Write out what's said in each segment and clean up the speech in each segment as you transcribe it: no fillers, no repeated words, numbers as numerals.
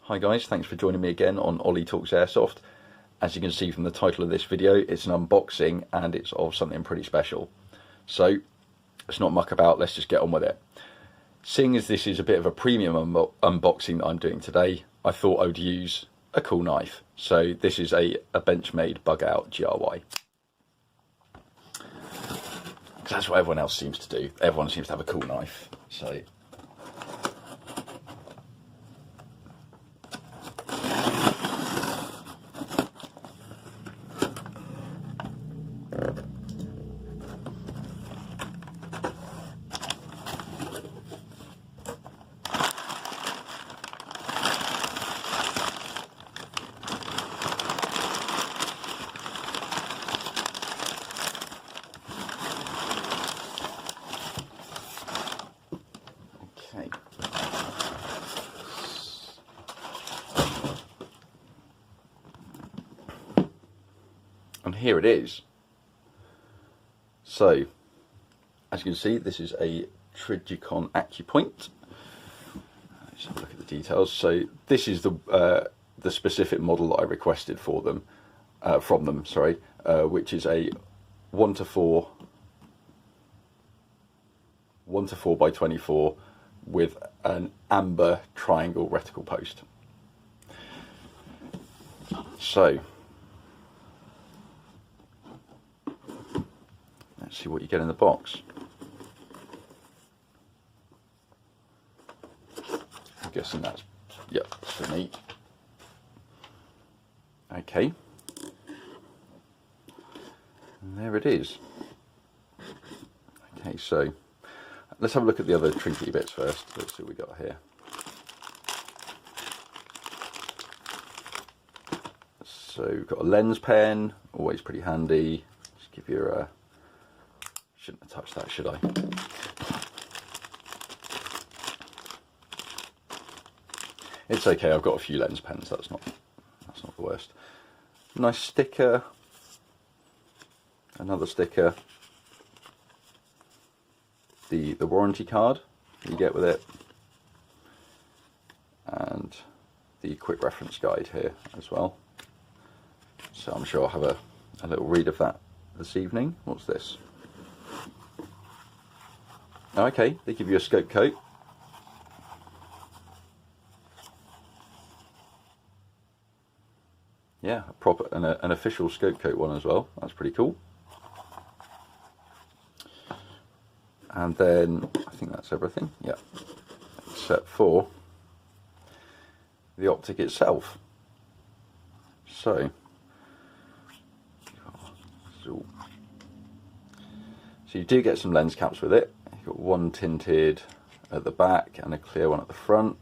Hi guys, thanks for joining me again on Ollie Talks Airsoft. As you can see from the title of this video, it's an unboxing and it's of something pretty special. So let's not muck about, let's just get on with it. Seeing as this is a bit of a premium unboxing that I'm doing today, I thought I would use a cool knife. So this is a Benchmade Bug Out GRY. Because that's what everyone else seems to do. Everyone seems to have a cool knife. So and here it is. So, as you can see, this is a Trijicon AccuPoint. Let's have a look at the details. So, this is the specific model that I requested for them, from them, sorry, which is a 1:4 by 24 with an amber triangle reticle post. So, let's see what you get in the box. I'm guessing that's, yep, for me. Okay. And there it is. Okay, so let's have a look at the other trinkety bits first. Let's see what we got here. So we've got a lens pen, always pretty handy. Just give you a... Shouldn't have touched that, should I? It's okay, I've got a few lens pens, that's not the worst. Nice sticker. Another sticker. The warranty card you get with it. And the quick reference guide here as well. So I'm sure I'll have a little read of that this evening. What's this? Okay, they give you a scope coat. Yeah, a proper an official scope coat one as well. That's pretty cool. And then I think that's everything. Yeah, except for the optic itself. So you do get some lens caps with it. You've got one tinted at the back and a clear one at the front.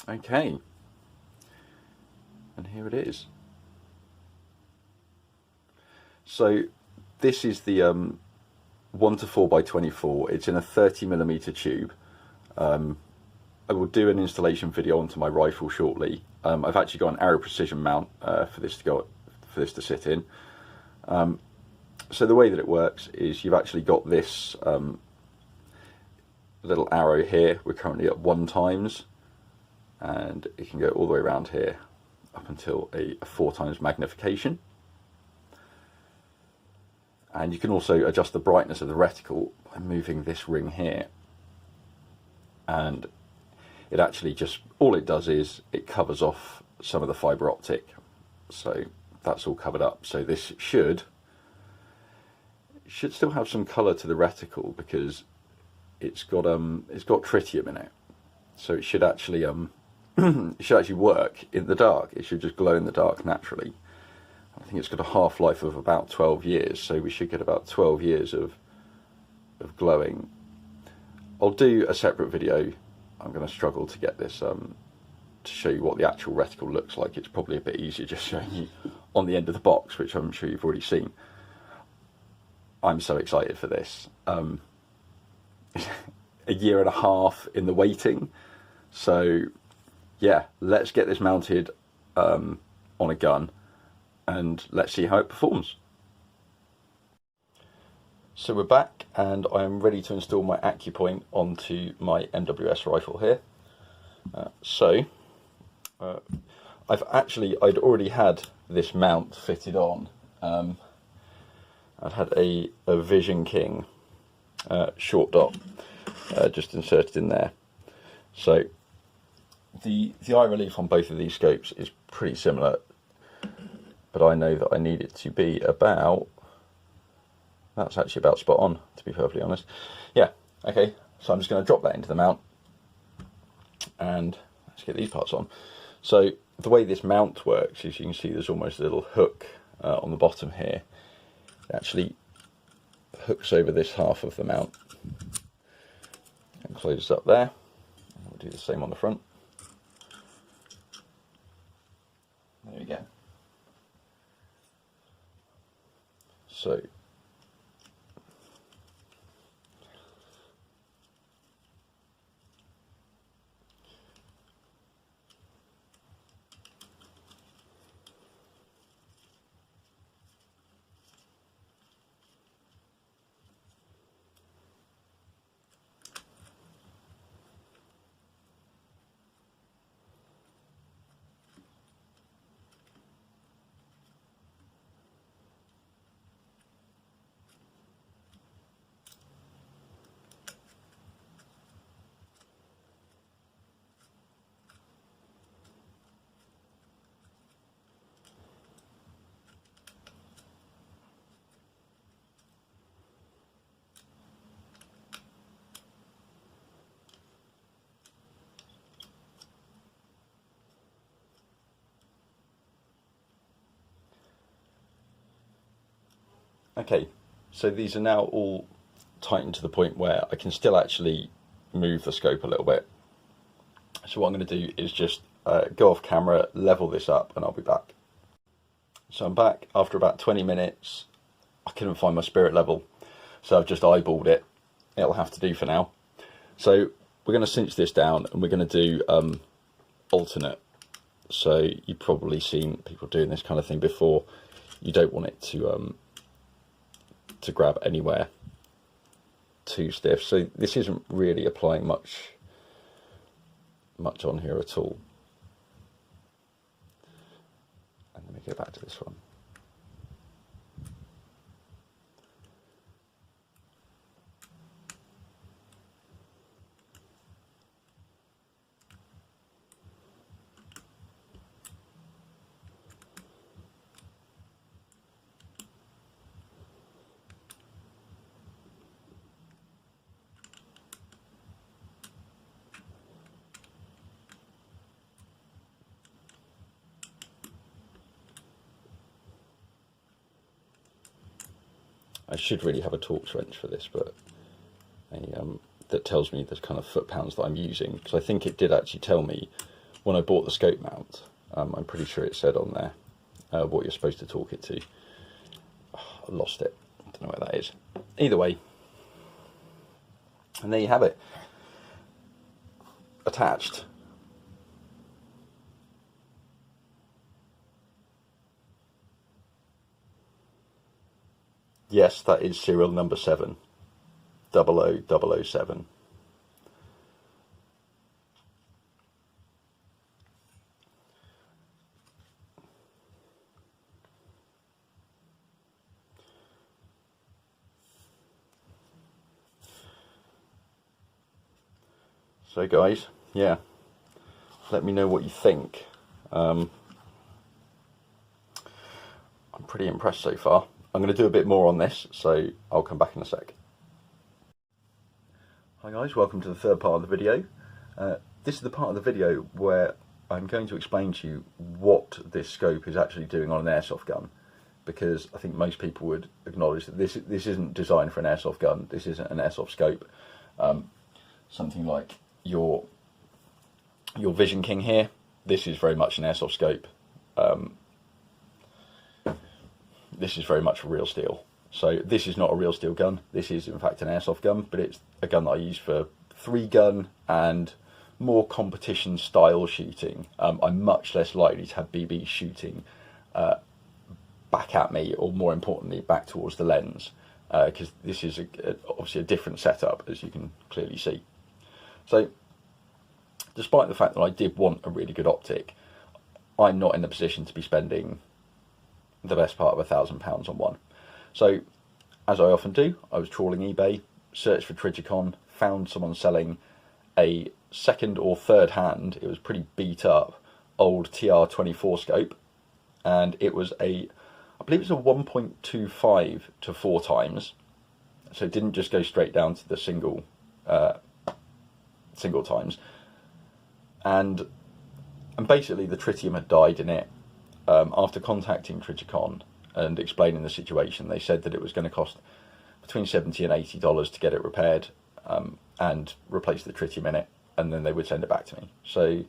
Okay, and here it is. So this is the 1:4 by 24. It's in a 30mm tube. I will do an installation video onto my rifle shortly. I've actually got an Aero Precision mount for this to sit in. So the way that it works is you've actually got this little arrow here. We're currently at 1 times, and it can go all the way around here up until a 4 times magnification. And you can also adjust the brightness of the reticle by moving this ring here. And it actually just, all it does is it covers off some of the fibre optic. So that's all covered up. So this should still have some colour to the reticle because it's got tritium in it. So it should actually work in the dark. It should just glow in the dark naturally. I think it's got a half-life of about 12 years, so we should get about 12 years of glowing. I'll do a separate video. I'm going to struggle to get this to show you what the actual reticle looks like. It's probably a bit easier just showing you on the end of the box, which I'm sure you've already seen. I'm so excited for this. A year and a half in the waiting. So yeah, let's get this mounted on a gun and let's see how it performs. So we're back and I am ready to install my AccuPoint onto my MWS rifle here. I'd already had this mount fitted on. I'd had a Vision King short dot just inserted in there. So the eye relief on both of these scopes is pretty similar, but I know that I need it to be about, that's actually about spot on, to be perfectly honest. Yeah, okay, so I'm just going to drop that into the mount, and let's get these parts on. So the way this mount works is, you can see there's almost a little hook on the bottom here. It actually hooks over this half of the mount and closes up there. We'll do the same on the front. There we go. So okay, so these are now all tightened to the point where I can still actually move the scope a little bit. So what I'm going to do is just go off camera, level this up, and I'll be back. So I'm back after about 20 minutes. I couldn't find my spirit level, so I've just eyeballed it. It'll have to do for now. So we're going to cinch this down, and we're going to do alternate. So you've probably seen people doing this kind of thing before. You don't want it to grab anywhere too stiff. So this isn't really applying much on here at all. And let me go back to this one. I should really have a Torx wrench for this, but that tells me the kind of foot-pounds that I'm using, because I think it did actually tell me when I bought the scope mount. I'm pretty sure it said on there what you're supposed to torque it to. Oh, I lost it. I don't know where that is. Either way, and there you have it, attached. Yes, that is serial number 7, 00007. So guys, yeah, let me know what you think. I'm pretty impressed so far. I'm going to do a bit more on this, so I'll come back in a sec. Hi guys, welcome to the third part of the video. This is the part of the video where I'm going to explain to you what this scope is actually doing on an airsoft gun, because I think most people would acknowledge that this isn't designed for an airsoft gun. This isn't an airsoft scope. Something like your Vision King here, this is very much an airsoft scope. This is very much real steel. So this is not a real steel gun. This is in fact an airsoft gun, but it's a gun that I use for 3-gun and more competition style shooting. I'm much less likely to have BBs shooting back at me, or more importantly back towards the lens, because this is obviously a different setup, as you can clearly see. So despite the fact that I did want a really good optic, I'm not in the position to be spending the best part of £1,000 on one. So, as I often do, I was trawling eBay, searched for Trijicon, found someone selling a second or third hand, it was pretty beat up, old TR24 scope, and it was I believe it was a 1.25 to 4 times, so it didn't just go straight down to the single times, and basically the tritium had died in it. After contacting Trijicon and explaining the situation, they said that it was going to cost between $70 and $80 to get it repaired and replace the tritium in it, and then they would send it back to me. So it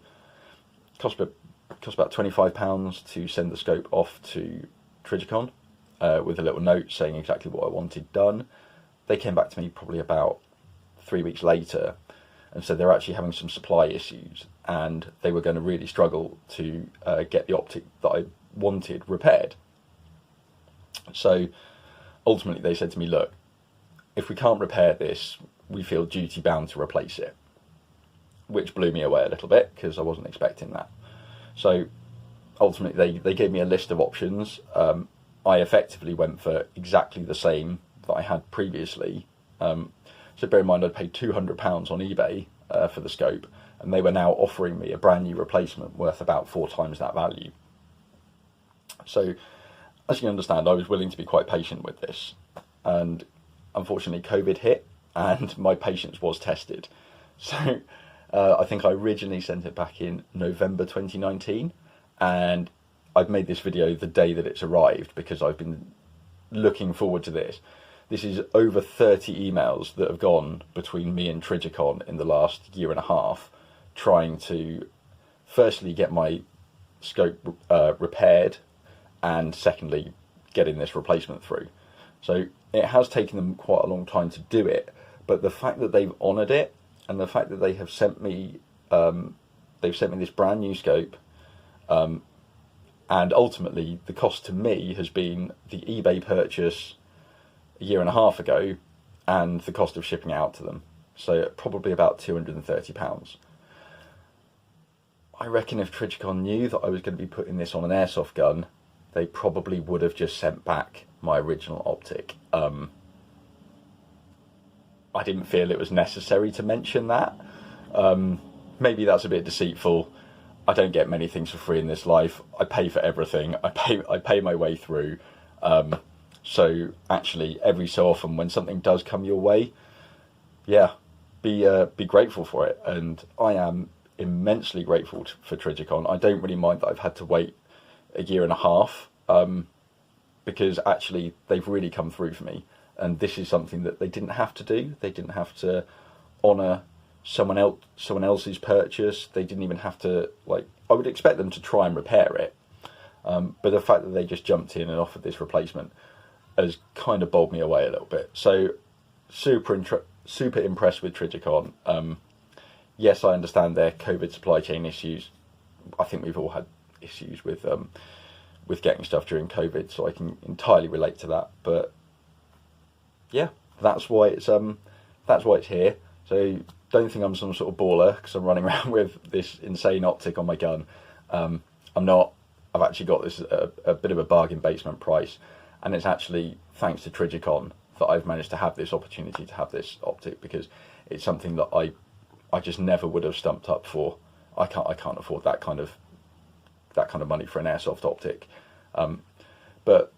cost about £25 to send the scope off to Trijicon with a little note saying exactly what I wanted done. They came back to me probably about 3 weeks later and said they're actually having some supply issues and they were going to really struggle to get the optic that I wanted repaired. So ultimately they said to me, look, if we can't repair this, we feel duty bound to replace it, which blew me away a little bit because I wasn't expecting that. So ultimately they gave me a list of options. I effectively went for exactly the same that I had previously. So bear in mind, I'd paid £200 on eBay for the scope, and they were now offering me a brand new replacement worth about 4 times that value. So as you can understand, I was willing to be quite patient with this, and unfortunately COVID hit and my patience was tested. So I think I originally sent it back in November 2019, and I've made this video the day that it's arrived because I've been looking forward to this. This is over 30 emails that have gone between me and Trijicon in the last year and a half, trying to firstly get my scope repaired, and secondly getting this replacement through. So it has taken them quite a long time to do it, but the fact that they've honoured it and the fact that they have sent me this brand new scope, and ultimately the cost to me has been the eBay purchase a year and a half ago and the cost of shipping out to them, so probably about £230. I reckon if Trijicon knew that I was going to be putting this on an airsoft gun, they probably would have just sent back my original optic. I didn't feel it was necessary to mention that. Maybe that's a bit deceitful. I don't get many things for free in this life. I pay for everything. I pay my way through. So actually, every so often, when something does come your way, yeah, be grateful for it. And I am immensely grateful for Trijicon. I don't really mind that I've had to wait a year and a half, because actually they've really come through for me. And this is something that they didn't have to do. They didn't have to honour someone else's purchase. They didn't even have to, like, I would expect them to try and repair it. But the fact that they just jumped in and offered this replacement has kind of bowled me away a little bit. So super impressed with Trijicon. Yes, I understand their COVID supply chain issues. I think we've all had issues with getting stuff during COVID, so I can entirely relate to that. But yeah, that's why it's here. So don't think I'm some sort of baller because I'm running around with this insane optic on my gun. I'm not. I've actually got this a bit of a bargain basement price, and it's actually thanks to Trijicon that I've managed to have this opportunity to have this optic, because it's something that I just never would have stumped up for. I can't afford that kind of money for an airsoft optic. But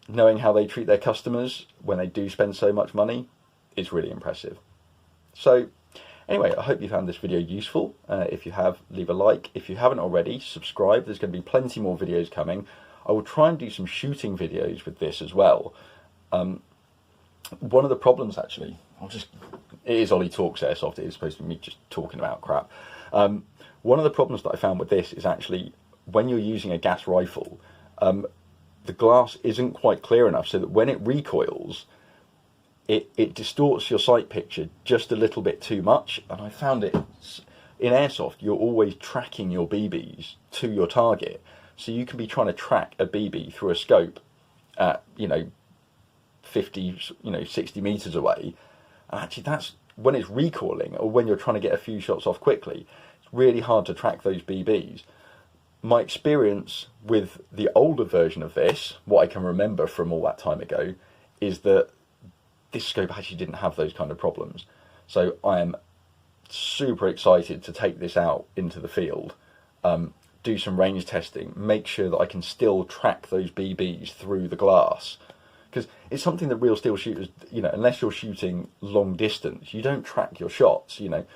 knowing how they treat their customers when they do spend so much money is really impressive. So anyway, I hope you found this video useful. If you have, leave a like. If you haven't already, subscribe. There's going to be plenty more videos coming. I will try and do some shooting videos with this as well. One of the problems, actually, it is Ollie Talks Airsoft. It is supposed to be me just talking about crap. One of the problems that I found with this is actually when you're using a gas rifle, the glass isn't quite clear enough, so that when it recoils, it distorts your sight picture just a little bit too much. And I found it in airsoft, you're always tracking your BBs to your target, so you can be trying to track a BB through a scope at 50, 60 meters away, and actually that's when it's recoiling, or when you're trying to get a few shots off quickly, it's really hard to track those BBs. My experience with the older version of this, what I can remember from all that time ago, is that this scope actually didn't have those kind of problems. So I am super excited to take this out into the field, do some range testing, make sure that I can still track those BBs through the glass. Because it's something that real steel shooters, you know, unless you're shooting long distance, you don't track your shots. You know,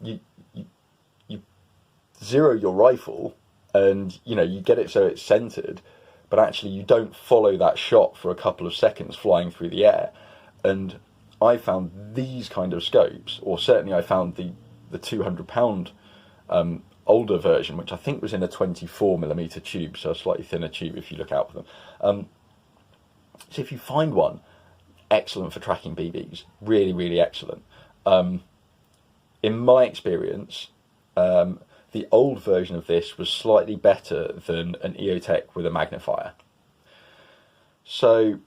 you zero your rifle, and you know you get it so it's centered, but actually you don't follow that shot for a couple of seconds flying through the air. And I found these kind of scopes, or certainly I found the 200-pound older version, which I think was in a 24mm tube, so a slightly thinner tube if you look out for them. So if you find one, excellent for tracking BBs, really, really excellent. In my experience, the old version of this was slightly better than an EOTech with a magnifier. So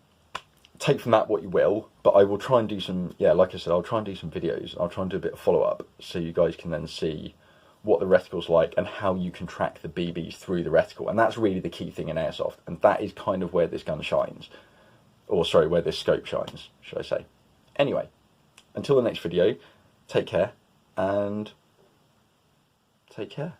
take from that what you will, but I will try and do some, yeah, like I said, I'll try and do some videos. I'll try and do a bit of follow-up so you guys can then see what the reticle's like and how you can track the BBs through the reticle. And that's really the key thing in Airsoft, and that is kind of where this gun shines. Or sorry, where this scope shines, should I say. Anyway, until the next video, take care, and take care.